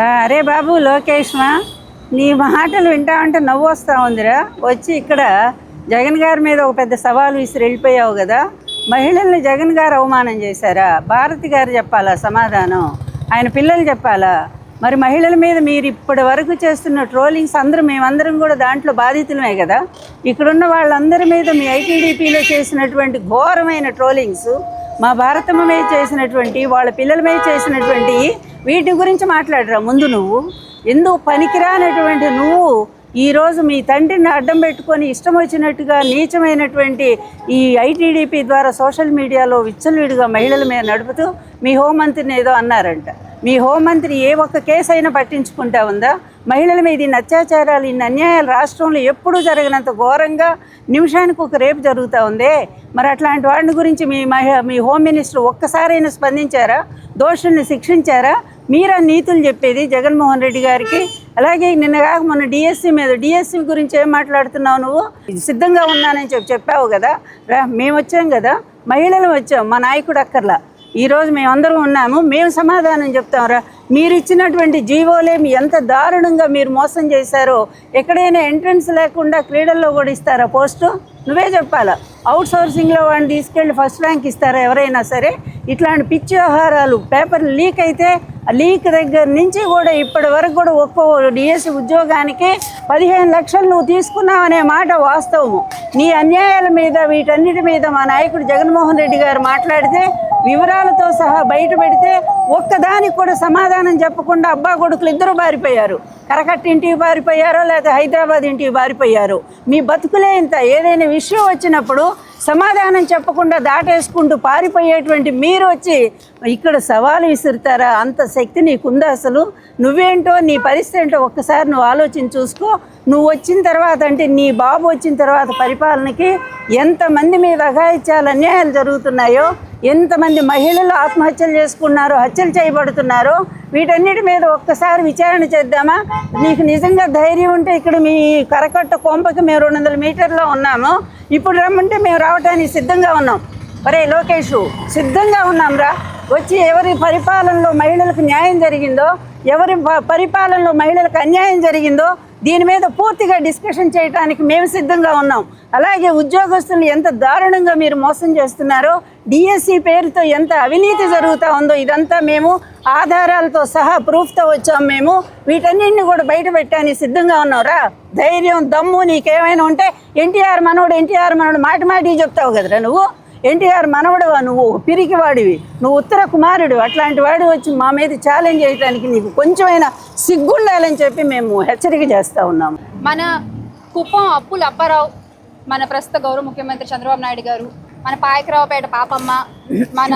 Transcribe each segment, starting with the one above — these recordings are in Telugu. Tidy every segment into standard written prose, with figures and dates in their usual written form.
అరే బాబు లోకేష్మా, నీ మాటలు వింటా ఉంటే నవ్వు వస్తూ ఉందిరా. వచ్చి ఇక్కడ జగన్ గారి మీద ఒక పెద్ద సవాలు విసిరి వెళ్ళిపోయావు కదా. మహిళల్ని జగన్ గారు అవమానం చేశారా? భారతి గారు చెప్పాలా సమాధానం? ఆయన పిల్లలు చెప్పాలా? మరి మహిళల మీద మీరు ఇప్పటి వరకు చేస్తున్న ట్రోలింగ్స్ మేమందరం కూడా దాంట్లో బాధితులమే కదా. ఇక్కడున్న వాళ్ళందరి మీద మీ ఐటీడీపీలో చేసినటువంటి ఘోరమైన ట్రోలింగ్స్, మా భారతమ్మ మీద చేసినటువంటి, వాళ్ళ పిల్లల మీద చేసినటువంటి వీటి గురించి మాట్లాడరా ముందు. నువ్వు ఎందుకు పనికిరానటువంటి నువ్వు ఈరోజు మీ తండ్రిని అడ్డం పెట్టుకొని ఇష్టం వచ్చినట్టుగా నీచమైనటువంటి ఈ ఐటీడీపీ ద్వారా సోషల్ మీడియాలో విచ్చలవిడిగా మహిళల మీద నడుపుతూ మీ హోంమంత్రిని ఏదో అన్నారంట. మీ హోంమంత్రి ఏ ఒక్క కేసు అయినా పట్టించుకుంటా ఉందా? మహిళల మీద ఇన్ని అత్యాచారాలు, ఇన్ని అన్యాయాలు రాష్ట్రంలో ఎప్పుడూ జరగనంత ఘోరంగా నిమిషానికి ఒక రేపు జరుగుతూ ఉందే. మరి అట్లాంటి వాడిని గురించి మీ హోమ్ మినిస్టర్ ఒక్కసారైనా స్పందించారా? దోషుల్ని శిక్షించారా? మీరా నీతులు చెప్పేది జగన్మోహన్ రెడ్డి గారికి? అలాగే నిన్న కాక మొన్న డిఎస్సి గురించి ఏం మాట్లాడుతున్నావు నువ్వు? సిద్ధంగా ఉన్నానని చెప్పావు కదా. మేము వచ్చాం కదా, మహిళలు వచ్చాం, మా నాయకుడు అక్కర్లా. ఈరోజు మేమందరం ఉన్నాము, మేము సమాధానం చెప్తాంరా. మీరు ఇచ్చినటువంటి జీవోలే ఎంత దారుణంగా మీరు మోసం చేశారో. ఎక్కడైనా ఎంట్రన్స్ లేకుండా క్రీడల్లో కూడా ఇస్తారా పోస్టు? నువ్వే చెప్పాలా. అవుట్ సోర్సింగ్లో వాడిని తీసుకెళ్ళి ఫస్ట్ ర్యాంక్ ఇస్తారా ఎవరైనా సరే? ఇట్లాంటి పిచ్చి వ్యవహారాలు, పేపర్ లీక్ అయితే ఆ లీక్ దగ్గర నుంచి కూడా ఇప్పటి వరకు కూడా ఒక్కో డిఎస్సి ఉద్యోగానికి 15 లక్షలు నువ్వు తీసుకున్నావనే మాట వాస్తవము. నీ అన్యాయాల మీద వీటన్నిటి మీద మా నాయకుడు జగన్మోహన్ రెడ్డి గారు మాట్లాడితే, వివరాలతో సహా బయట పెడితే ఒక్కదానికి కూడా సమాధానం చెప్పకుండా అబ్బా కొడుకులు ఇద్దరు బారిపోయారు. కరకట్ట ఇంటికి బారిపోయారో లేదా హైదరాబాద్ ఇంటికి బారిపోయారు. మీ బతుకులే ఇంత. ఏదైనా విషయం వచ్చినప్పుడు సమాధానం చెప్పకుండా దాటేసుకుంటూ పారిపోయేటువంటి మీరు వచ్చి ఇక్కడ సవాలు విసురుతారా? అంత శక్తి నీకుందా అసలు? నువ్వేంటో, నీ పరిస్థితి ఏంటో ఒక్కసారి నువ్వు ఆలోచన చూసుకో. నువ్వు వచ్చిన తర్వాత, అంటే నీ బాబు వచ్చిన తర్వాత పరిపాలనకి ఎంతమంది మీద అఘాయిత్యాలు, అన్యాయాలు జరుగుతున్నాయో, ఎంతమంది మహిళలు ఆత్మహత్యలు చేసుకున్నారో, హత్యలు చేయబడుతున్నారో, వీటన్నిటి మీద ఒక్కసారి విచారణ చేద్దామా? నీకు నిజంగా ధైర్యం ఉంటే ఇక్కడ మీ కరకట్ట కొంపకి మేము 200 మీటర్లో ఉన్నాము, ఇప్పుడు రమ్మంటే మేము రావడానికి సిద్ధంగా ఉన్నాం. ఒరే లోకేష్, సిద్ధంగా ఉన్నాం రా. వచ్చి ఎవరి పరిపాలనలో మహిళలకు న్యాయం జరిగిందో, ఎవరి పరిపాలనలో మహిళలకు అన్యాయం జరిగిందో దీని మీద పూర్తిగా డిస్కషన్ చేయడానికి మేము సిద్ధంగా ఉన్నాం. అలాగే ఉద్యోగస్తులు ఎంత దారుణంగా మీరు మోసం చేస్తున్నారో, డిఎస్సి పేరుతో ఎంత అవినీతి జరుగుతూ ఉందో, ఇదంతా మేము ఆధారాలతో సహా ప్రూఫ్తో వచ్చాం. మేము వీటన్నింటిని కూడా బయట పెట్టడానికి సిద్ధంగా ఉన్నావురా. ధైర్యం, దమ్ము నీకేమైనా ఉంటే ఎన్టీఆర్ మనవడు మాటి చెప్తావు కదరా నువ్వు. ఎన్టీఆర్ మనవడువా నువ్వు? పిరికివాడివి నువ్వు, ఉత్తర కుమారుడు. అట్లాంటి వాడు వచ్చి మా మీద ఛాలెంజ్ చేయడానికి నీకు కొంచెమైనా సిగ్గుండాలని చెప్పి మేము హెచ్చరిక చేస్తూ ఉన్నాము. మన కుప్పం అప్పుల అప్పారావు, మన ప్రస్తుత గౌరవ ముఖ్యమంత్రి చంద్రబాబు నాయుడు గారు, మన పాయకరావుపేట పాపమ్మ, మన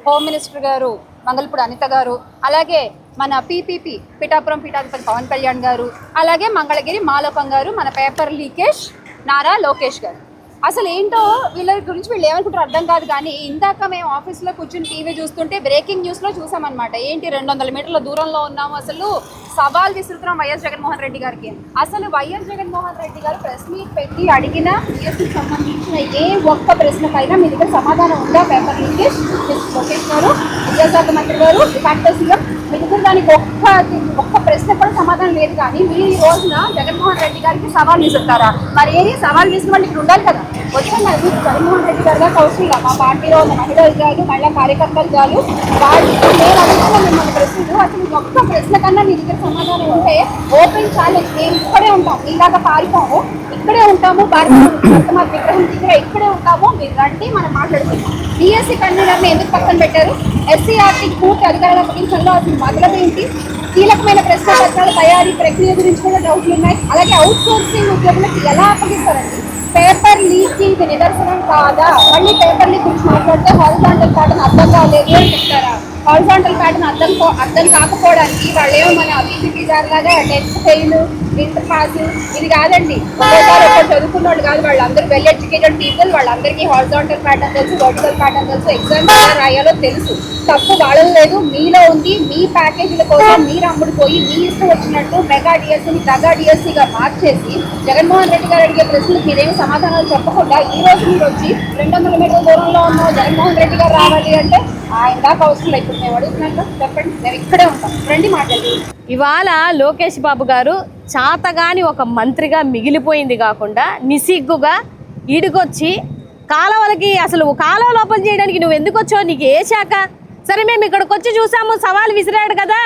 హోమ్ మినిస్టర్ గారు మంగళపూడి అనిత గారు, అలాగే మన పీపీపీ పిఠాపురం పీఠాధిపతి పవన్ కళ్యాణ్ గారు, అలాగే మంగళగిరి మాలోకం గారు, మన పేపర్ లీకేజ్ నారా లోకేష్ గారు. అసలు ఏంటో వీళ్ళ గురించి వీళ్ళు ఏమనుకుంటారో అర్థం కాదు. కానీ ఇందాక మేము ఆఫీస్లో కూర్చుని టీవీ చూస్తుంటే బ్రేకింగ్ న్యూస్లో చూసామన్నమాట. ఏంటి 200 మీటర్ల దూరంలో ఉన్నాము, అసలు సవాల్ విసురుతున్నాం వైఎస్ జగన్మోహన్ రెడ్డి గారికి. అసలు వైఎస్ జగన్మోహన్ రెడ్డి గారు ప్రెస్ మీట్ పెట్టి అడిగిన డిఎస్సికి సంబంధించిన ఏ ఒక్క ప్రశ్నకైనా మీ దగ్గర సమాధానం ఉందా? పేపర్ లీకేజ్ లోకేష్ గారు, విద్యాశాఖ మంత్రి గారు, ఫ్యాక్టర్ సీఎం, మీ దగ్గర దానికి ఒక్క ప్రశ్న కూడా సమాధానం లేదు. కానీ మీరు ఈ రోజున జగన్మోహన్ రెడ్డి గారికి సవాల్ విసురుతారా? మరి ఏది సవాల్ విసిన వాళ్ళు ఇక్కడ ఉండాలి కదా. వచ్చాను అది జగన్మోహన్ రెడ్డి గారుగా కౌశల్గా మా పార్టీలో ఉన్న మహిళలు కాదు, మహిళా కార్యకర్తలు కాదు, వాళ్ళు నేను అడుగుతున్నా మిమ్మల్ని ప్రశ్నలు. అసలు ఒక్క ప్రశ్న కన్నా మీ దగ్గర సమాధానం ఉంటే ఓపెన్ ఛాలెంజ్. మేము ఇక్కడే ఉంటాం, ఇలాగా పారిపోము, ఇక్కడే ఉంటాము, భారత విగ్రహం దగ్గర ఇక్కడే ఉంటాము, మీరు రండి, మనం మాట్లాడుకుంటాం. డిఎస్సి కన్వీనర్ని ఎందుకు పక్కన పెట్టారు? ఎస్సీఆర్టీ పూర్తి అధికారుల అప్పగించడంలో అసలు మొదలైంది. కీలకమైన ప్రశ్న పత్రాల తయారీ ప్రక్రియ గురించి కూడా డౌట్లు ఉన్నాయి. అలాగే అవుట్ సోర్సింగ్ ఉద్యోగులకు ఎలా అప్పగిస్తారండి? పేపర్ లీక్ ఇది నిదర్శనం కాదా? మళ్ళీ పేపర్ లీక్ గురించి మాట్లాడితే హారిజాంటల్ ప్యాటర్న్ అర్థం కాలేదు అని చెప్తారా? హారిజాంటల్ ప్యాటర్న్ అర్థం కాకపోవడానికి వాళ్ళేమో మన బీజేపీ లాగా 10th ఫెయిల్ ఇంటర్ పాస్ ఇది కాదండి. ఒక్కోసారి ఒక్కరు చదువుకున్న వాళ్ళు కాదు, వాళ్ళందరూ వెల్ ఎడ్యుకేటెడ్ పీపుల్. వాళ్ళందరికీ హారిజాంటల్ ప్యాటర్న్ తెలుసు, వర్టికల్ ప్యాటర్న్ తెలుసు, ఎగ్జామ్స్ ఎలా రాయాలో తెలుసు. తప్పు వాళ్ళలో లేదు, మీలో ఉంది. మీ ప్యాకేజీల కోసం మీరు అమ్ముడుపోయి మీ ఇష్టం వచ్చినట్టు మెగా డిఎస్సీని దగా డిఎస్సీగా మార్చేసి జగన్మోహన్ రెడ్డి గారు అడిగే ప్రశ్నలకు మీరేమి సమాధానాలు చెప్పకుండా ఈ రోజు మీరు వచ్చి 200 మీటర్ల దూరంలో ఉన్న జగన్మోహన్ రెడ్డి గారు రావాలి అంటే ఆయన దాకా అవసరం. ఇప్పుడు మేము అడుగుతున్నాక చెప్పండి, మేము ఇక్కడే ఉంటాం, రండి మాట్లాడి. ఇవాళ లోకేష్ బాబు గారు చాతగాని ఒక మంత్రిగా మిగిలిపోయింది కాకుండా నిసిగ్గుగా ఈడుకొచ్చి కాలువలకి అసలు కాలువలు ఓపెన్ చేయడానికి నువ్వు ఎందుకు వచ్చావు, నీకు ఏ శాఖ? సరే మేము ఇక్కడికి వచ్చి చూసాము, సవాల్ విసిరాడు కదా,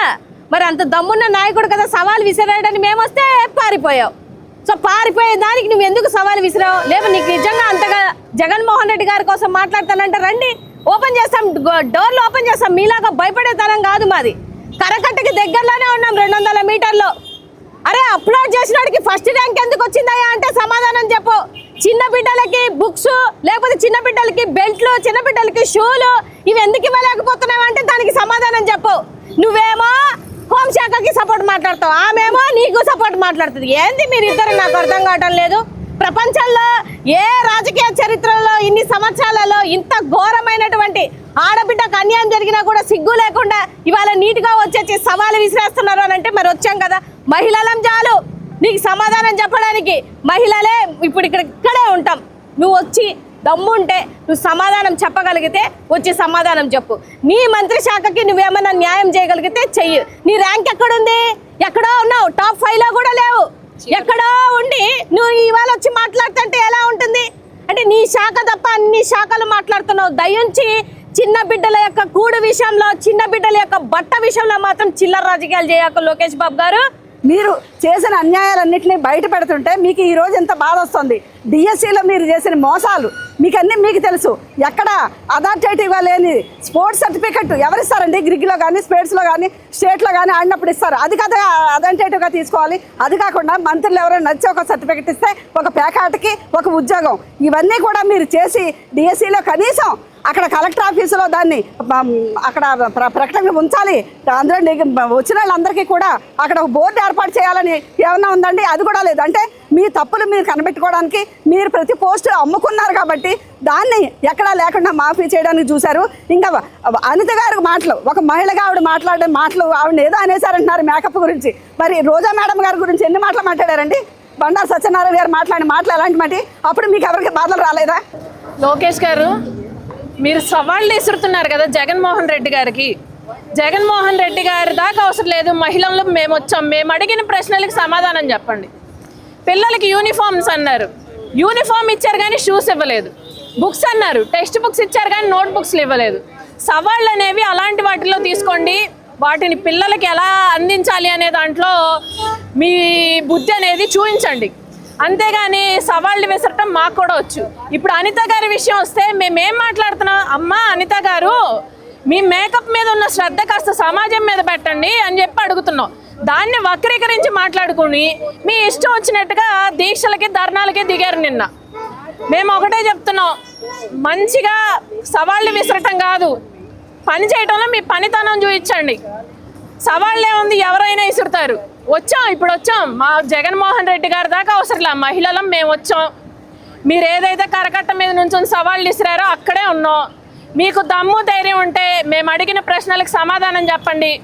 మరి అంత దమ్మున్న నాయకుడు కదా సవాల్ విసిరాడని మేము వస్తే పారిపోయావు. సో పారిపోయే దానికి నువ్వు ఎందుకు సవాల్ విసిరావు? లేదు నీకు నిజంగా అంతగా జగన్మోహన్ రెడ్డి గారి కోసం మాట్లాడతానంటే రండి, ఓపెన్ చేస్తాం, డోర్లు ఓపెన్ చేస్తాం. మీలాగా భయపడే తరం కాదు మాది. కరకట్టకి దగ్గరలోనే ఉన్నాం 200 మీటర్లో. అరే అప్లోడ్ చేసినోడికి ఫస్ట్ ర్యాంక్ ఎందుకు వచ్చిందయ్యా అంటే సమాధానం చెప్పు. చిన్న బిడ్డలకి బుక్స్, లేకపోతే చిన్న బిడ్డలకి బెల్ట్లు, చిన్న బిడ్డలకి షూలు, ఇవి ఎందుకు ఇవ్వలేకపోతున్నావు అంటే దానికి సమాధానం చెప్పు. నువ్వేమో హోంశాఖకి సపోర్ట్ మాట్లాడతావు, ఆమెమో నీకు సపోర్ట్ మాట్లాడుతుంది. ఏంది మీరిద్దరు నాకు అర్థం కావటం లేదు. ప్రపంచంలో ఏ రాజకీయ చరిత్రలో ఇన్ని సంవత్సరాలలో ఇంత ఘోరమైనటువంటి ఆడబిడ్డకు అన్యాయం జరిగినా కూడా సిగ్గు లేకుండా ఇవాళ నీట్గా వచ్చేసి సవాలు విసిరేస్తున్నారు అని అంటే మరి వచ్చాం కదా. మహిళలం చాలు నీకు సమాధానం చెప్పడానికి, మహిళలే ఇప్పుడు ఇక్కడే ఉంటాం. నువ్వు వచ్చి దమ్ముంటే నువ్వు సమాధానం చెప్పగలిగితే వచ్చి సమాధానం చెప్పు. నీ మంత్రి శాఖకి నువ్వేమన్నా న్యాయం చేయగలిగితే చెయ్యి. నీ ర్యాంక్ ఎక్కడుంది? ఎక్కడో ఉన్నావు, టాప్ 5లో కూడా లేవు. ఎక్కడో ఉండి నువ్వు ఇవాళ వచ్చి మాట్లాడుతుంటే ఎలా ఉంటుంది అంటే నీ శాఖ తప్ప అన్ని శాఖలు మాట్లాడుతున్నావు. దయించి చిన్న బిడ్డల యొక్క కూడు విషయంలో, చిన్న బిడ్డల యొక్క బట్ట విషయంలో మాత్రం చిల్లర రాజకీయాలు చేయక లోకేష్ బాబు గారు. మీరు చేసిన అన్యాయాలన్నింటినీ బయట పెడుతుంటే మీకు ఈ రోజు ఎంత బాధ వస్తుంది. డిఎస్సీలో మీరు చేసిన మోసాలు మీకు తెలుసు. ఎక్కడ అథారిటేటివ్గా లేని స్పోర్ట్స్ సర్టిఫికెట్ ఎవరిస్తారండి? గ్రిగ్లో కానీ స్పోర్ట్స్లో కానీ స్టేట్లో కానీ ఆడినప్పుడు ఇస్తారు. అది కదా అథారిటేటివ్గా తీసుకోవాలి. అది కాకుండా మంత్రులు ఎవరైనా నచ్చి ఒక సర్టిఫికెట్ ఇస్తే ఒక ప్యాకాట్కి ఒక ఉద్యోగం, ఇవన్నీ కూడా మీరు చేసి డిఎస్సీలో కనీసం అక్కడ కలెక్టర్ ఆఫీసులో దాన్ని అక్కడ ప్రకటన ఉంచాలి. అందులో వచ్చిన వాళ్ళందరికీ కూడా అక్కడ ఒక బోర్డు ఏర్పాటు చేయాలని ఏమన్నా ఉందండి? అది కూడా లేదు. అంటే మీ తప్పులు మీరు కనిపెట్టుకోవడానికి మీరు ప్రతి పోస్టు అమ్ముకున్నారు కాబట్టి దాన్ని ఎక్కడా లేకుండా మాఫీ చేయడానికి చూశారు. ఇంకా అనిత గారి మాటలు, ఒక మహిళగా ఆవిడ మాట్లాడే మాటలు, ఆవిడ ఏదో అనేసారంటున్నారు మేకప్ గురించి. మరి రోజా మేడం గారి గురించి ఎన్ని మాటలు మాట్లాడారండి? బండారు సత్యనారాయణ గారు మాట్లాడిన మాటలు ఎలాంటి మాట? అప్పుడు మీకు ఎవరికి బాధలు రాలేదా? లోకేష్ గారు మీరు సవాళ్ళు విసురుతున్నారు కదా జగన్మోహన్ రెడ్డి గారికి. జగన్మోహన్ రెడ్డి గారి దాకా అవసరం లేదు. మహిళలు మేము వచ్చాం, మేము అడిగిన ప్రశ్నలకు సమాధానం చెప్పండి. పిల్లలకి యూనిఫామ్స్ అన్నారు, యూనిఫామ్ ఇచ్చారు కానీ షూస్ ఇవ్వలేదు. బుక్స్ అన్నారు, టెక్స్ట్ బుక్స్ ఇచ్చారు కానీ నోట్ బుక్స్లు ఇవ్వలేదు. సవాళ్ళు అనేవి అలాంటి వాటిలో తీసుకోండి, వాటిని పిల్లలకి ఎలా అందించాలి అనే దాంట్లో మీ బుద్ధి అనేది చూపించండి. అంతేగాని సవాళ్ళు విసరటం మాకు కూడా వచ్చు. ఇప్పుడు అనిత గారి విషయం వస్తే మేమేం మాట్లాడుతున్నాం? అమ్మా అనిత గారు, మీ మేకప్ మీద ఉన్న శ్రద్ధ కాస్త సమాజం మీద పెట్టండి అని చెప్పి అడుగుతున్నాం. దాన్ని వక్రీకరించి మాట్లాడుకుని మీ ఇష్టం వచ్చినట్టుగా దీక్షలకి ధర్నాలకి దిగారు నిన్న. మేము ఒకటే చెప్తున్నాం, మంచిగా సవాళ్ళు విసరటం కాదు, పని చేయటంలో మీ పనితనం చూపించండి. సవాళ్ళే ఉంది, ఎవరైనా విసురుతారు. వచ్చాం, ఇప్పుడు వచ్చాం, మా జగన్మోహన్ రెడ్డి గారి దాకా అవసరంలే, మహిళలం మేము వచ్చాం. మీరు ఏదైతే కరకట్ట మీద నుంచి సవాళ్ళు విసిరారో అక్కడే ఉన్నాం. మీకు దమ్ము ధైర్యం ఉంటే మేము అడిగిన ప్రశ్నలకు సమాధానం చెప్పండి.